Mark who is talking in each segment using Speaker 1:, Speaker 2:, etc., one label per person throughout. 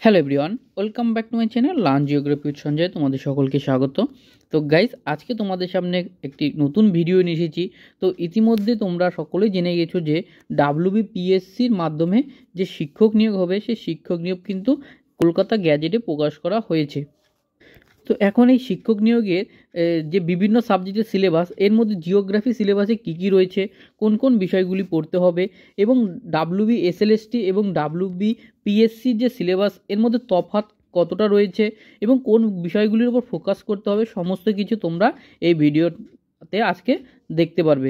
Speaker 1: Hello everyone, welcome back to my channel learn geography with Sanjay. তোমাদের সকলকে স্বাগত। তো গাইস, আজকে তোমাদের সামনে একটি নতুন ভিডিও নিয়ে এসেছি। তো ইতিমধ্যে তোমরা সকলেই জেনে গেছো যে WBPSCর মাধ্যমে যে শিক্ষক নিয়োগ হবে, সেই শিক্ষক নিয়োগ কিন্তু কলকাতা গ্যাজেটে প্রকাশ করা হয়েছে। তো এখন এই শিক্ষক নিয়োগের যে বিভিন্ন সাবজেক্টের সিলেবাস, এর মধ্যে জিওগ্রাফি সিলেবাসে কী কী রয়েছে, কোন কোন বিষয়গুলি পড়তে হবে এবং WBSLST এবং WBPSCর যে সিলেবাস, এর মধ্যে তফাৎ কতটা রয়েছে এবং কোন বিষয়গুলির উপর ফোকাস করতে হবে, সমস্ত কিছু তোমরা এই ভিডিওতে আজকে দেখতে পারবে।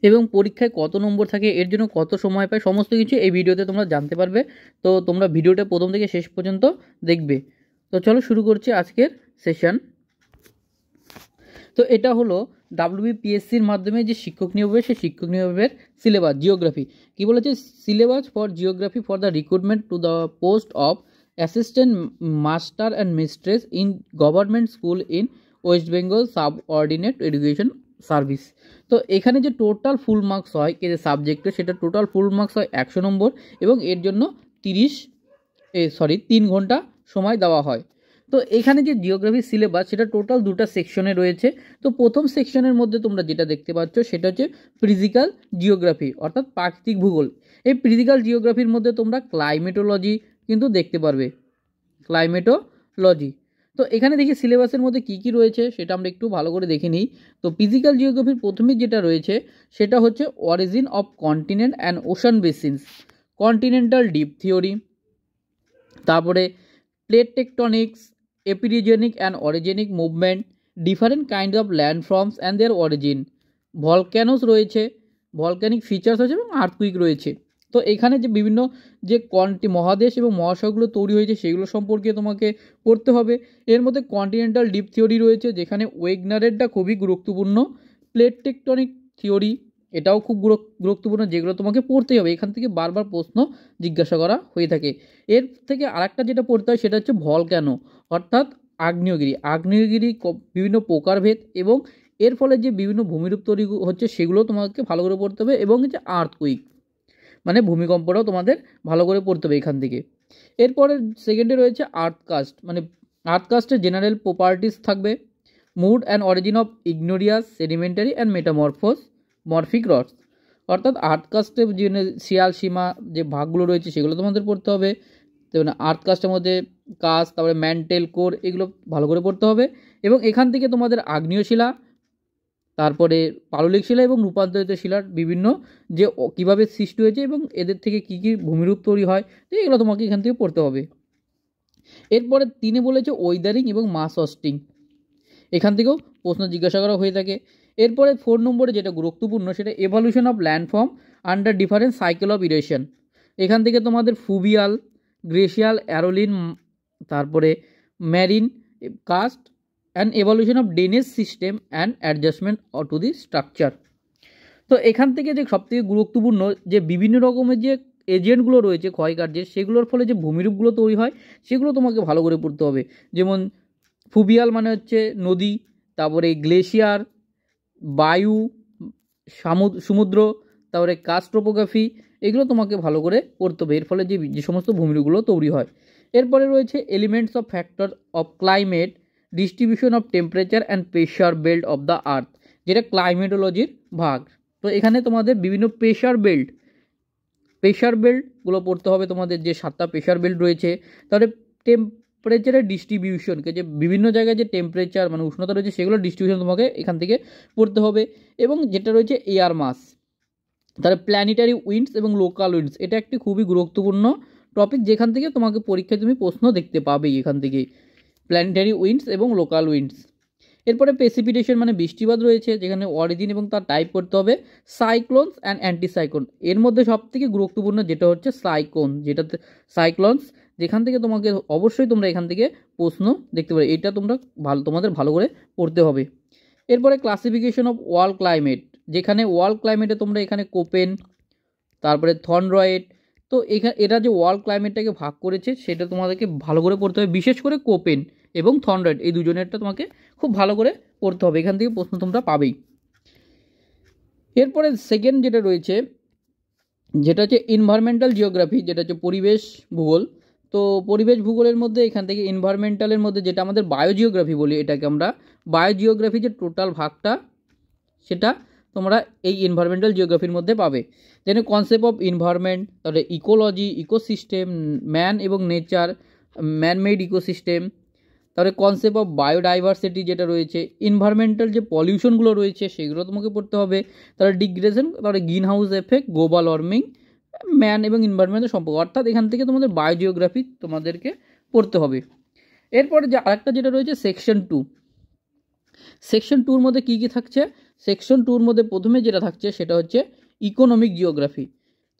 Speaker 1: এবং পরীক্ষায় কত নম্বর থাকে, এর জন্য কত সময় পায়, সমস্ত কিছু এই ভিডিওতে তোমরা জানতে পারবে। তো তোমরা ভিডিওটা প্রথম থেকে শেষ পর্যন্ত দেখবে। তো চলো শুরু করছি আজকের সেশন। তো এটা হলো WBPSCর মাধ্যমে যে শিক্ষক নিয়োগ হবে, সেই শিক্ষক নিয়োগের সিলেবাস। জিওগ্রাফি কী বলেছে? Syllabus for geography for the recruitment to the post of assistant master and mistress in government school in West Bengal subordinate education service. তো এখানে যে টোটাল ফুল মার্কস হয় যে সাবজেক্টে, সেটা টোটাল ফুল মার্কস হয় 100 নম্বর এবং এর জন্য 3 ঘন্টা সময় দেওয়া হয়। তো এখানে যে জিওগ্রাফি সিলেবাস, সেটা টোটাল দুটো সেকশনে রয়েছে। তো প্রথম সেকশনের মধ্যে তোমরা যেটা দেখতে পাচ্ছ সেটা হচ্ছে ফিজিক্যাল জিওগ্রাফি, অর্থাৎ প্রাকৃতিক ভূগোল। এই ফিজিক্যাল জিওগ্রাফির মধ্যে তোমরা ক্লাইমেটোলজি কিন্তু দেখতে পারবে, ক্লাইমেটোলজি। তো এখানে দেখি সিলেবাসের মধ্যে কী কী রয়েছে সেটা আমরা একটু ভালো করে দেখে নিই। তো ফিজিক্যাল জিওগ্রাফির প্রথমে যেটা রয়েছে সেটা হচ্ছে origin of continent and ocean basins, continental drift theory, তারপরে plate tectonics, epeirogenic and orogenic movement, different kind of landforms and their origin, volcanoes রয়েছে, ভলক্যানিক ফিচার্স আছে এবং আর্থকুইক রয়েছে। তো এখানে যে বিভিন্ন যে মহাদেশ এবং মহাসাগরগুলো তৈরি হয়েছে সেগুলো সম্পর্কে তোমাকে পড়তে হবে। এর মধ্যে কন্টিনেন্টাল ডিপ থিওরি রয়েছে, যেখানে ওয়েগনারেরটা খুবই গুরুত্বপূর্ণ। প্লেট টেকটনিক থিওরি, এটাও খুব গুরুত্বপূর্ণ, যেগুলো তোমাকে পড়তেই হবে। এখান থেকে বারবার প্রশ্ন জিজ্ঞাসা করা হয়ে থাকে। এর থেকে আরেকটা যেটা পড়তে হয় সেটা হচ্ছে ভলক্যানো, অর্থাৎ আগ্নেয়গিরি বিভিন্ন প্রকারভেদ এবং এর ফলে যে বিভিন্ন ভূমিরূপ তৈরি হচ্ছে সেগুলো তোমাকে ভালো করে পড়তে হবে। এবং যে আর্থকুইক মানে ভূমিকম্পটাও তোমাদের ভালো করে পড়তে হবে এখান থেকে। এরপরে সেকেন্ডে রয়েছে আর্থকাস্ট, মানে আর্থকাস্টের জেনারেল প্রপার্টিস থাকবে, mode and origin of igneous sedimentary and metamorphic rocks, অর্থাৎ আর্থকাস্টের যে শিয়াল সীমা যে ভাগগুলো রয়েছে সেগুলো তোমাদের পড়তে হবে। মানে আর্থকাস্টের মধ্যে কাস্ট, তারপরে ম্যান্টেল, কোর, এগুলো ভালো করে পড়তে হবে। এবং এখান থেকে তোমাদের আগ্নেয় শিলা, তারপরে পাললিক শিলা এবং রূপান্তরিত শিলার বিভিন্ন যে কীভাবে সৃষ্টি হয়েছে এবং এদের থেকে কী কী ভূমিরূপ তৈরি হয়, তো এগুলো তোমাকে এখান থেকে পড়তে হবে। এরপরে তিনি বলেছে ওয়েদারিং এবং মাস হস্টিং, এখান থেকেও প্রশ্ন জিজ্ঞাসা করা হয়ে থাকে। এরপরে 4 নম্বরে যেটা গুরুত্বপূর্ণ সেটা evolution of landform under different cycle of erosion. এখান থেকে তোমাদের ফ্লুভিয়াল, গ্লেশিয়াল, অ্যারোলিন, তারপরে marine karst and evolution of drainage system and adjustment to the structure. তো এখান থেকে যে সবথেকে গুরুত্বপূর্ণ যে বিভিন্ন রকমের যে এজেন্টগুলো রয়েছে ক্ষয়কার্যের, সেগুলোর ফলে যে ভূমিরূপগুলো তৈরি হয় সেগুলো তোমাকে ভালো করে পড়তে হবে। যেমন ফ্লুভিয়াল মানে হচ্ছে নদী, তারপরে গ্লেশিয়ার বায়ু, সমুদ্র, তারপরে কাস্ট টোপোগ্রাফি, এগুলো তোমাকে ভালো করে পড়তে হবে। এর ফলে যে সমস্ত ভূমিরূপগুলো তৈরি হয়। এরপরে রয়েছে elements of factor of climate, distribution of temperature and pressure belt of the আর্থ, যেটা ক্লাইমেটোলজির ভাগ। তো এখানে তোমাদের বিভিন্ন প্রেশার বেল্টগুলো পড়তে হবে তোমাদের, যে 7টা প্রেশার বেল্ট রয়েছে। তাহলে টেম্পারেচারের ডিস্ট্রিবিউশনকে, যে বিভিন্ন জায়গায় যে টেম্পারেচার মানে উষ্ণতা রয়েছে সেগুলোর ডিস্ট্রিবিউশন তোমাকে এখান থেকে পড়তে হবে। এবং যেটা রয়েছে এয়ার মাস, তাহলে প্ল্যানেটারি উইন্ডস এবং লোকাল উইন্ডস, এটা একটি খুবই গুরুত্বপূর্ণ টপিক, যেখান থেকে তোমাকে পরীক্ষায় তুমি প্রশ্ন দেখতে পাবেই এখান থেকে, প্ল্যানেটারি উইন্ডস এবং লোকাল উইন্ডস। এরপরে প্রেসিপিটেশন মানে বৃষ্টিপাত রয়েছে, যেখানে অরিজিন এবং তার টাইপ করতে হবে। সাইক্লোনস অ্যান্ড অ্যান্টিসাইক্লোন, এর মধ্যে সবথেকে গুরুত্বপূর্ণ যেটা হচ্ছে যেটাতে সাইক্লোনস, যেখান থেকে তোমাকে অবশ্যই তোমরা এখান থেকে প্রশ্ন দেখতে পাবে, এটা তোমাদের ভালো করে পড়তে হবে। এরপরে ক্লাসিফিকেশন অফ ওয়ার্ল্ড ক্লাইমেট, যেখানে ওয়ার্ল্ড ক্লাইমেটে তোমরা এখানে কোপেন, তারপরে থর্নডয়েড, তো এরা যে ওয়ার্ল্ড ক্লাইমেটটাকে ভাগ করেছে সেটা তোমাদেরকে ভালো করে পড়তে হবে। বিশেষ করে কোপেন এবং থর্নডয়েড, এই দুজনেরটা তোমাকে খুব ভালো করে পড়তে হবে, এখান থেকে প্রশ্ন তোমরা পাবেই। এরপরে সেকেন্ড যেটা রয়েছে যেটা হচ্ছে এনভায়রনমেন্টাল জিওগ্রাফি, যেটা হচ্ছে পরিবেশ ভূগোল। তো তো পরিবেশ ভূগোলের মধ্যে এখান থেকে এনভায়রনমেন্টালের মধ্যে যেটা আমাদের বায়োজিওগ্রাফি বলি, এটাকে আমরা বায়োজিওগ্রাফি যে টোটাল ভাগটা সেটা তোমরা এই এনভায়রনমেন্টাল জিওগ্রাফির মধ্যে পাবে। যেন কনসেপ্ট অফ এনভায়রনমেন্ট, তারপরে ইকোলজি, ইকোসিস্টেম, ম্যান এবং নেচার, ম্যান মেড ইকোসিস্টেম, তারপরে কনসেপ্ট অফ বায়োডাইভার্সিটি যেটা রয়েছে, এনভায়রনমেন্টাল যে পলিউশনগুলো রয়েছে সেগুলো তোমাকে পড়তে হবে, তারপরে ডিগ্রেডেশন, তারপরে green house effect, global warming, man এবং এনভায়রনমেন্টের সম্পর্ক, অর্থাৎ এখান থেকে তোমাদের বায়োজিওগ্রাফি তোমাদেরকে পড়তে হবে। এরপরে যে আরেকটা যেটা রয়েছে সেকশন 2, সেকশন 2-র মধ্যে কী কী থাকছে? সেকশন 2-র মধ্যে প্রথমে যেটা থাকছে সেটা হচ্ছে ইকোনমিক জিওগ্রাফি।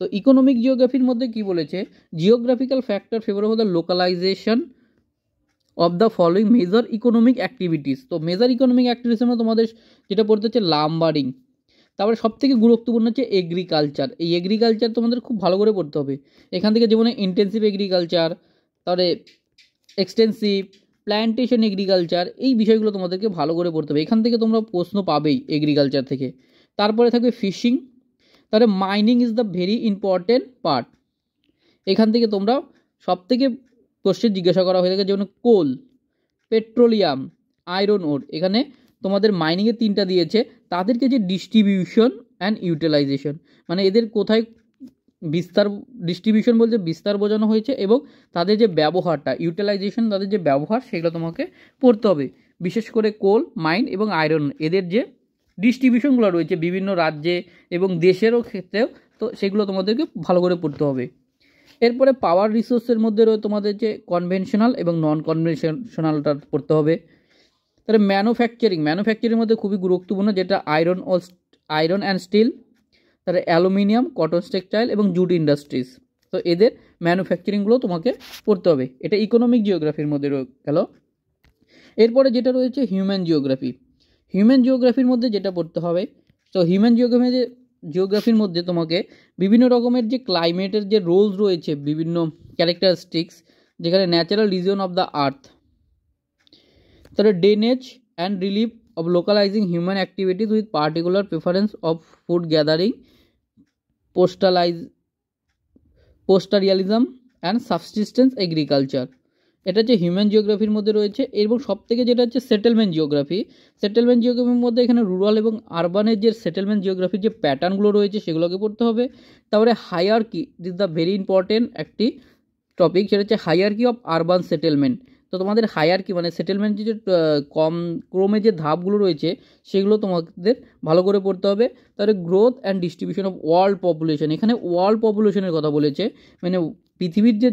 Speaker 1: তো ইকোনমিক জিওগ্রাফির মধ্যে কি বলেছে, geographical factor favour of the localisation of the following major economic activities. তো মেজর ইকোনমিক অ্যাক্টিভিটিসের মধ্যে তোমাদের যেটা পড়তে হচ্ছে লাম্বারিং, তারপরে সবথেকে গুরুত্বপূর্ণ হচ্ছে এগ্রিকালচার। এই এগ্রিকালচার তোমাদের খুব ভালো করে পড়তে হবে। এখান থেকে যেমন ইন্টেন্সিভ এগ্রিকালচার, তারপরে এক্সটেন্সিভ, প্ল্যান্টেশন এগ্রিকালচার, এই বিষয়গুলো তোমাদেরকে ভালো করে পড়তে হবে। এখান থেকে তোমরা প্রশ্ন পাবেই এগ্রিকালচার থেকে। তারপরে থাকবে ফিশিং, তাহলে mining is the very important part. এখান থেকে তোমরা সবথেকে কোশ্চেন জিজ্ঞাসা করা হয়ে থাকে, যেমন কোল, পেট্রোলিয়াম, আয়রন ওর। এখানে তোমাদের মাইনিংয়ের 3টা দিয়েছে, তাদেরকে যে ডিস্ট্রিবিউশন অ্যান্ড ইউটিলাইজেশন, মানে এদের কোথায় বিস্তার, ডিস্ট্রিবিউশন বলতে বিস্তার বোঝানো হয়েছে, এবং তাদের যে ব্যবহারটা, ইউটিলাইজেশন তাদের যে ব্যবহার, সেগুলো তোমাকে পড়তে হবে। বিশেষ করে কোল, মাইন এবং আয়রন, এদের যে ডিস্ট্রিবিউশনগুলো রয়েছে বিভিন্ন রাজ্যে এবং দেশেরও ক্ষেত্রেও, তো সেগুলো তোমাদেরকে ভালো করে পড়তে হবে। এরপরে পাওয়ার রিসোর্সের মধ্যে তোমাদের যে কনভেনশনাল এবং নন কনভেনশনালটা পড়তে হবে। তাহলে ম্যানুফ্যাকচারিং মধ্যে খুবই গুরুত্বপূর্ণ, যেটা আয়রন অ্যান্ড স্টিল, তাহলে অ্যালুমিনিয়াম, কটন টেক্সটাইল এবং জুট ইন্ডাস্ট্রিজ। তো এদের ম্যানুফ্যাকচারিংগুলো তোমাকে পড়তে হবে। এটা ইকোনমিক জিওগ্রাফির মধ্যে গেল। এরপরে যেটা রয়েছে হিউম্যান জিওগ্রাফির মধ্যে যেটা পড়তে হবে, তো হিউম্যান জিওগ্রাফির মধ্যে তোমাকে বিভিন্ন রকমের যে ক্লাইমেটের যে রোলস রয়েছে, বিভিন্ন ক্যারেক্টারিস্টিক্স, যেখানে natural region of the earth, তাহলে drainage and relief of localizing human activities with particular preference of food gathering, pastoralism and subsistence agriculture। এটা হচ্ছে হিউম্যান জিওগ্রাফির মধ্যে রয়েছে। এবং সবথেকে যেটা হচ্ছে সেটেলমেন্ট জিওগ্রাফির মধ্যে এখানে রুরাল এবং আরবানের যে সেটেলমেন্ট জিওগ্রাফির যে প্যাটার্নগুলো রয়েছে সেগুলোকে পড়তে হবে। তারপরে hierarchy is the very important একটি টপিক, সেটা হচ্ছে হায়ারকি অফ আরবান সেটেলমেন্ট। তো তোমাদের হায়ারকি মানে সেটেলমেন্ট যে ক্রমে যে ধাপগুলো রয়েছে সেগুলো তোমাদের ভালো করে পড়তে হবে। তাহলে growth and distribution of world population, এখানে ওয়ার্ল্ড পপুলেশনের কথা বলেছে, মানে পৃথিবীর যে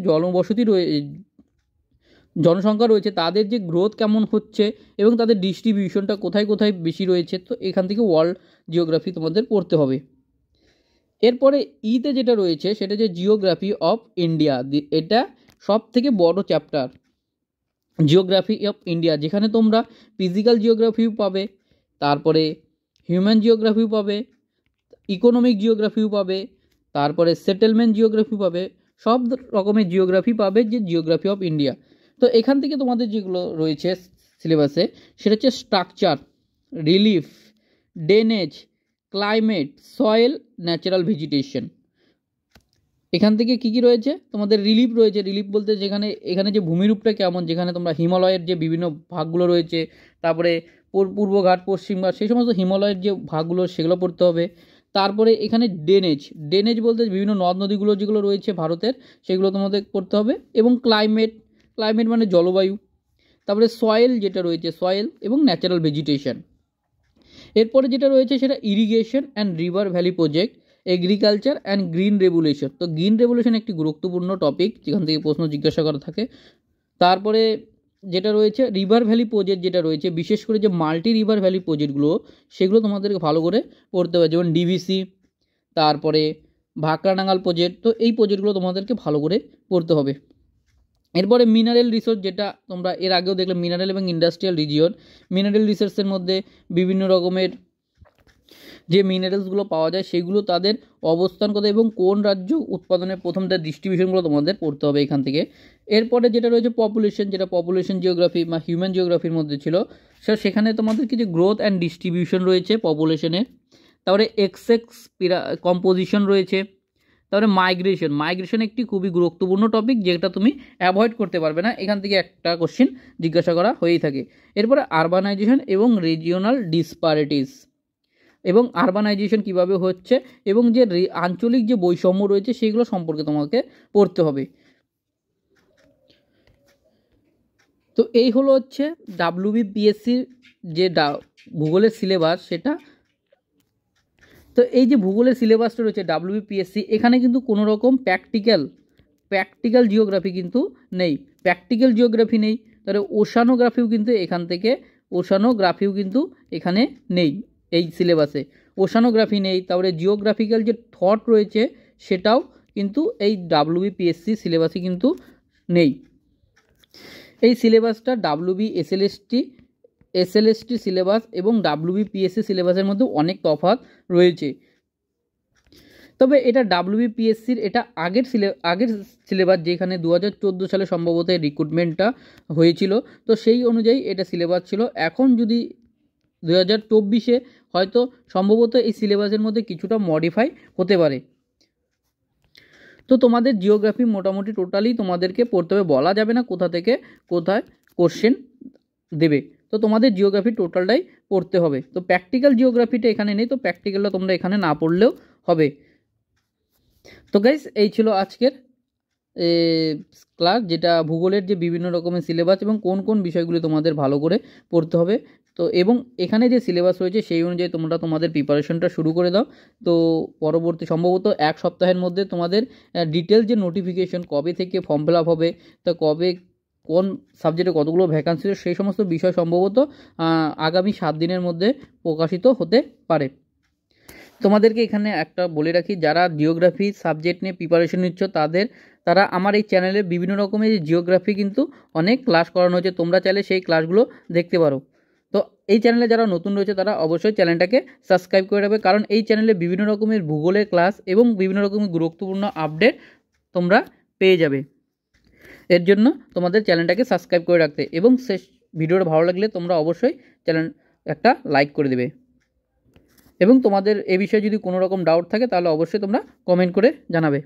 Speaker 1: জনসংখ্যা রয়েছে তাদের যে গ্রোথ কেমন হচ্ছে এবং তাদের ডিস্ট্রিবিউশনটা কোথায় কোথায় বেশি রয়েছে। তো এখান থেকে ওয়ার্ল্ড জিওগ্রাফি তোমাদের পড়তে হবে। এরপরে ইতে যেটা রয়েছে সেটা যে জিওগ্রাফি অফ ইন্ডিয়া, এটা সব থেকে বড় চ্যাপ্টার, জিওগ্রাফি অফ ইন্ডিয়া, যেখানে তোমরা ফিজিক্যাল জিওগ্রাফিও পাবে, তারপরে হিউম্যান জিওগ্রাফিও পাবে, ইকোনমিক জিওগ্রাফিও পাবে, তারপরে সেটেলমেন্ট জিওগ্রাফি পাবে, সব রকমের জিওগ্রাফি পাবে যে জিওগ্রাফি অফ ইন্ডিয়া। তো এখান থেকে তোমাদের যেগুলো রয়েছে সিলেবাসে সেটা হচ্ছে structure, relief, drainage, climate, soil, natural vegetation. এখান থেকে কি কি রয়েছে, তোমাদের রিলিফ রয়েছে। রিলিফ বলতে এখানে যে ভূমিরূপটা কেমন, যেখানে তোমরা হিমালয়ের যে বিভিন্ন ভাগগুলো রয়েছে, তারপরে পূর্বঘাট, পশ্চিমঘাট, সেই সমস্ত হিমালয়ের যে ভাগগুলো সেগুলো পড়তে হবে। তারপরে এখানে ড্রেনেজ বলতে বিভিন্ন নদ নদীগুলো যেগুলো রয়েছে ভারতের, সেগুলো তোমাদের পড়তে হবে। এবং ক্লাইমেট মানে জলবায়ু। তারপরে সয়েল যেটা রয়েছে, সয়েল এবং ন্যাচারাল ভেজিটেশন। এরপরে যেটা রয়েছে সেটা irrigation and river valley project, agriculture and green revolution. তো গ্রিন রেভুলেশন একটি গুরুত্বপূর্ণ টপিক, যেখান থেকে প্রশ্ন জিজ্ঞাসা করা থাকে। তারপরে যেটা রয়েছে রিভার ভ্যালি প্রজেক্ট, যেটা রয়েছে বিশেষ করে যে মাল্টি রিভার ভ্যালি প্রজেক্টগুলো, সেগুলো তোমাদেরকে ভালো করে পড়তে হবে, যেমন ডিভিসি, তারপরে ভাকরানাঙ্গাল প্রজেক্ট। তো এই প্রজেক্টগুলো তোমাদেরকে ভালো করে পড়তে হবে। এরপরে মিনারেল রিসোর্স, যেটা তোমরা এর আগেও দেখলে, মিনারেল এবং ইন্ডাস্ট্রিয়াল রিজিয়ন। মিনারেল রিসোর্সের মধ্যে বিভিন্ন রকমের যে মিনারেলসগুলো পাওয়া যায় সেগুলো তাদের অবস্থান কোথায় এবং কোন রাজ্য উৎপাদনের প্রথম তার ডিস্ট্রিবিউশনগুলো তোমাদের পড়তে হবে এখান থেকে। এরপরে যেটা রয়েছে পপুলেশন, যেটা পপুলেশন জিওগ্রাফি বা হিউম্যান জিওগ্রাফির মধ্যে ছিল, সেখানে তোমাদের কিছু গ্রোথ অ্যান্ড ডিস্ট্রিবিউশন রয়েছে পপুলেশনের। তারপরে এক্সেক্স কম্পোজিশন রয়েছে, তারপরে মাইগ্রেশন একটি খুবই গুরুত্বপূর্ণ টপিক, যেটা তুমি অ্যাভয়েড করতে পারবে না, এখান থেকে একটা কোশ্চেন জিজ্ঞাসা করা হয়েই থাকে। এরপরে আরবানাইজেশন এবং রিজিওনাল ডিসপারিটিস, এবং আরবানাইজেশন কিভাবে হচ্ছে এবং যে আঞ্চলিক যে বৈষম্য রয়েছে সেইগুলো সম্পর্কে তোমাকে পড়তে হবে। তো এই হলো হচ্ছে ডাব্লিউবিপিএসসির যে ভূগোলের সিলেবাস সেটা। তো এই যে ভূগোলের সিলেবাসটা রয়েছে ডাব্লিউবিপিএসসি, এখানে কিন্তু কোনো রকম প্র্যাকটিক্যাল জিওগ্রাফি কিন্তু নেই, নেই। তাহলে ওশানোগ্রাফিও কিন্তু এখানে নেই এই সিলেবাসে, ওশানোগ্রাফি নেই। তারপরে জিওগ্রাফিক্যাল যে থট রয়েছে সেটাও কিন্তু এই ডাব্লিউবিপিএসসি সিলেবাসে কিন্তু নেই। এই সিলেবাসটা এসএলএসটি সিলেবাস এবং ডাব্লিউবিপিএসসি সিলেবাসের মধ্যে অনেক তফাৎ রয়েছে। তবে এটা ডাব্লিউবিপিএসসির এটা আগের সিলেবাস, যেখানে 2014 সালে সম্ভবত রিক্রুটমেন্টটা হয়েছিল, তো সেই অনুযায়ী এটা সিলেবাস ছিল। এখন যদি 2024-এ হয়তো সম্ভবত এই সিলেবাসের মধ্যে কিছুটা মডিফাই হতে পারে। তো তোমাদের জিওগ্রাফি মোটামুটি টোটালি তোমাদেরকে পড়তে হবে, বলা যাবে না কোথা থেকে কোথায় কোশ্চেন দেবে, তো তোমাদের জিওগ্রাফি টোটালটাই পড়তে হবে। তো প্র্যাকটিক্যাল জিওগ্রাফিটা এখানে নেই, তো প্র্যাকটিক্যালটা তোমরা এখানে না পড়লেও হবে। তো গাইস, এই ছিল আজকের ক্লাস, যেটা ভূগোলের যে বিভিন্ন রকমের সিলেবাস এবং কোন কোন বিষয়গুলি তোমাদের ভালো করে পড়তে হবে। তো এবং এখানে যে সিলেবাস রয়েছে সেই অনুযায়ী তোমরা তোমাদের প্রিপারেশনটা শুরু করে দাও। তো পরবর্তী সম্ভবত 1 সপ্তাহের মধ্যে তোমাদের ডিটেলস যে নোটিফিকেশন কবে থেকে ফর্ম ফিল আপ হবে, তা কবে কোন সাবজেক্টে কতগুলো ভ্যাকান্সি, সেই সমস্ত বিষয় সম্ভবত আগামী 7 দিনের মধ্যে প্রকাশিত হতে পারে। তোমাদেরকে এখানে একটা বলে রাখি, যারা জিওগ্রাফি সাবজেক্ট নিয়ে প্রিপারেশন নিচ্ছ তারা আমার এই চ্যানেলে বিভিন্ন রকমের জিওগ্রাফি কিন্তু অনেক ক্লাস করানো হয়েছে, তোমরা চাইলে সেই ক্লাসগুলো দেখতে পারো। তো এই চ্যানেলে যারা নতুন রয়েছে তারা অবশ্যই চ্যানেলটাকে সাবস্ক্রাইব করে রাখবে, কারণ এই চ্যানেলে বিভিন্ন রকমের ভূগোলের ক্লাস এবং বিভিন্ন রকমের গুরুত্বপূর্ণ আপডেট তোমরা পেয়ে যাবে। এর জন্য তোমাদের চ্যানেলটাকে সাবস্ক্রাইব করে রাখতে, এবং শেষ ভিডিওটা ভালো লাগলে তোমরা অবশ্যই চ্যানেল একটা লাইক করে দেবে, এবং তোমাদের এ বিষয়ে যদি কোনো রকম ডাউট থাকে তাহলে অবশ্যই তোমরা কমেন্ট করে জানাবে।